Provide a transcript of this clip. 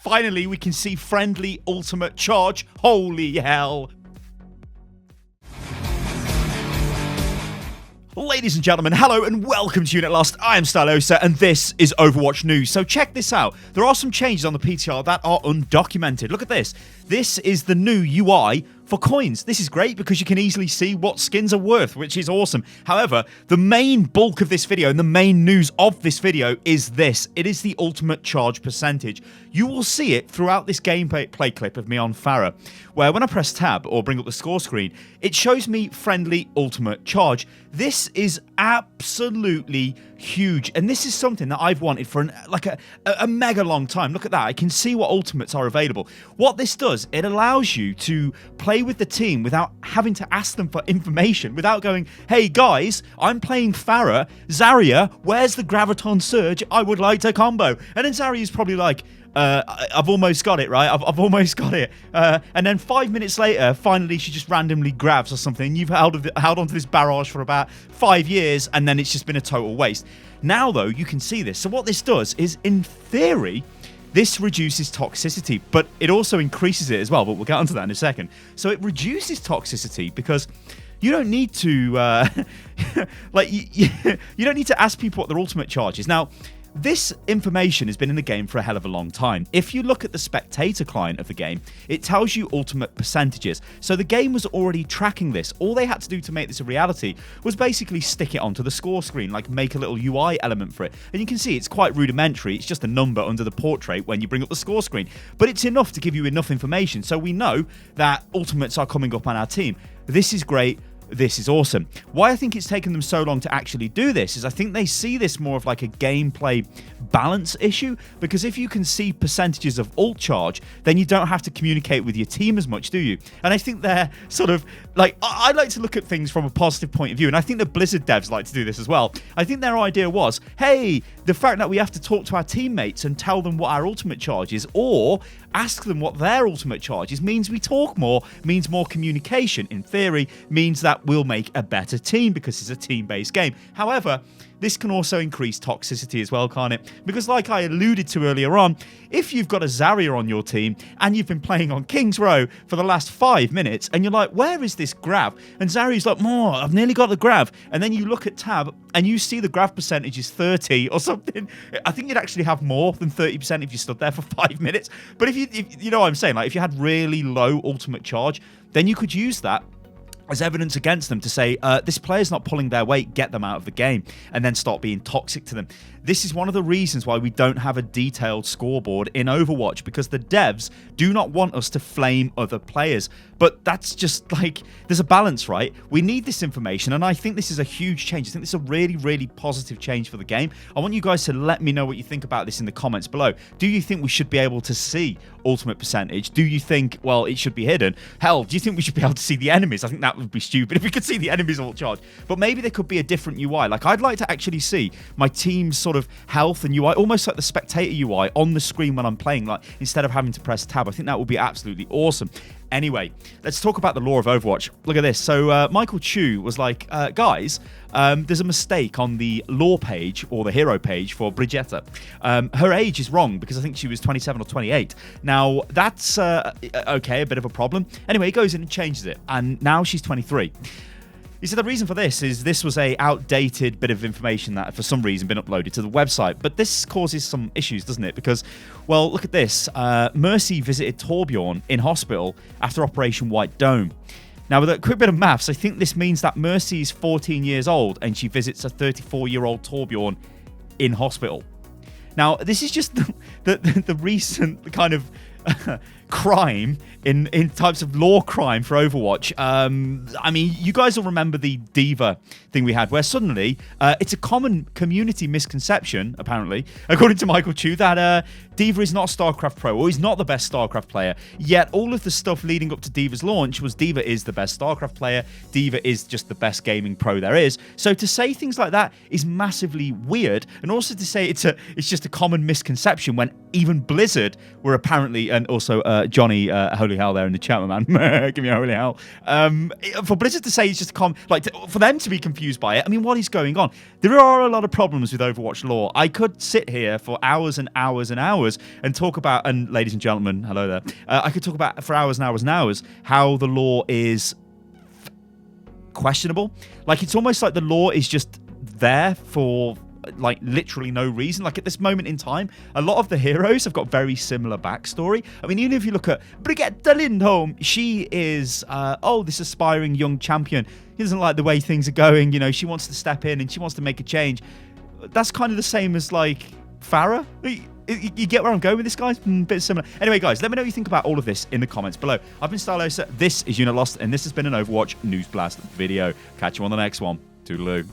finally we can see friendly ultimate charge. Holy hell. Ladies and gentlemen, hello and welcome to Unit Lost. I am Stylosa and this is Overwatch News. So check this out. There are some changes on the PTR that are undocumented. Look at this. This is the new UI for coins. This is great because you can easily see what skins are worth, which is awesome. However, the main bulk of this video and the main news of this video is this. It is the ultimate charge percentage. You will see it throughout this gameplay clip of me on Pharah, where when I press tab or bring up the score screen, it shows me friendly ultimate charge. This is absolutely huge, and this is something that I've wanted for a mega long time. Look at that. I can see what ultimates are available. What this does, it allows you to play with the team without having to ask them for information, without going, hey guys, I'm playing Pharah, Zarya, where's the Graviton Surge? I would like to combo. And then Zarya's probably like, I've almost got it, right? I've almost got it. And then 5 minutes later, finally, she just randomly grabs or something. You've held onto this barrage for about 5 years, and then it's just been a total waste. Now, though, you can see this. So what this does is, in theory, this reduces toxicity, but it also increases it as well. But we'll get onto that in a second. So it reduces toxicity because you don't need to, you don't need to ask people what their ultimate charge is. Now, this information has been in the game for a hell of a long time. If you look at the spectator client of the game, it tells you ultimate percentages. So the game was already tracking this. All they had to do to make this a reality was basically stick it onto the score screen, like make a little UI element for it. And you can see it's quite rudimentary. It's just a number under the portrait when you bring up the score screen. But it's enough to give you enough information. So we know that ultimates are coming up on our team. This is great. This is awesome. Why I think it's taken them so long to actually do this is I think they see this more of like a gameplay balance issue, because if you can see percentages of ult charge, then you don't have to communicate with your team as much, do you? And I think they're sort of like, I like to look at things from a positive point of view, and I think the Blizzard devs like to do this as well. I think their idea was, hey, the fact that we have to talk to our teammates and tell them what our ultimate charge is, or ask them what their ultimate charge is, means we talk more, means more communication. In theory, means that we'll make a better team because it's a team-based game. However, this can also increase toxicity as well, can't it? Because like I alluded to earlier on, if you've got a Zarya on your team and you've been playing on King's Row for the last 5 minutes and you're like, where is this grav? And Zarya's like, I've nearly got the grav. And then you look at tab and you see the grav percentage is 30 or something. I think you'd actually have more than 30% if you stood there for 5 minutes. But if you know what I'm saying, like if you had really low ultimate charge, then you could use that as evidence against them to say, this player's not pulling their weight, get them out of the game, and then start being toxic to them. This is one of the reasons why we don't have a detailed scoreboard in Overwatch, because the devs do not want us to flame other players. But that's just like, there's a balance, right? We need this information, and I think this is a huge change. I think this is a really, really positive change for the game. I want you guys to let me know what you think about this in the comments below. Do you think we should be able to see ultimate percentage? Do you think, well, it should be hidden? Hell, do you think we should be able to see the enemies? I think that would be stupid if we could see the enemies ult charge. But maybe there could be a different UI. Like, I'd like to actually see my team's sort of health and UI, almost like the spectator UI on the screen when I'm playing, like instead of having to press tab. I think that would be absolutely awesome. Anyway, let's talk about the lore of Overwatch. Look at this. So Michael Chu was like, guys, there's a mistake on the lore page or the hero page for Brigitte. Her age is wrong because I think she was 27 or 28. Now, that's okay, a bit of a problem. Anyway, he goes in and changes it, and now she's 23. He said the reason for this is this was a outdated bit of information that for some reason been uploaded to the website. But this causes some issues, doesn't it? Because, well, look at this. Mercy visited Torbjorn in hospital after Operation White Dome. Now, with a quick bit of maths, I think this means that Mercy is 14 years old and she visits a 34-year-old Torbjorn in hospital. Now, this is just the recent kind of crime in types of lore crime for Overwatch. I mean, you guys will remember the D.Va thing we had, where suddenly it's a common community misconception, apparently, according to Michael Chu, that D.Va is not a StarCraft pro, or he's not the best StarCraft player. Yet all of the stuff leading up to D.Va's launch was D.Va is the best StarCraft player, D.Va is just the best gaming pro there is. So to say things like that is massively weird, and also to say it's just a common misconception when even Blizzard were apparently, and also Johnny, holy hell there in the chat, my man. Give me a holy hell. For Blizzard to say it's just for them to be confused by it, I mean, what is going on? There are a lot of problems with Overwatch lore. I could sit here for hours and hours and hours and talk about, and ladies and gentlemen, hello there. I could talk about for hours and hours and hours how the lore is questionable. Like, it's almost like the lore is just there for like literally no reason. Like, at this moment in time, a lot of the heroes have got very similar backstory. I mean, even if you look at Brigitte Lindholm, she is this aspiring young champion. He doesn't like the way things are going, you know, she wants to step in and she wants to make a change. That's kind of the same as like Farah. You get where I'm going with this, guys? Bit similar. Anyway, guys, let me know what you think about all of this in the comments below. I've been Stylosa, this is Unit Lost, and this has been an Overwatch News Blast video. Catch you on the next one. Toodaloo.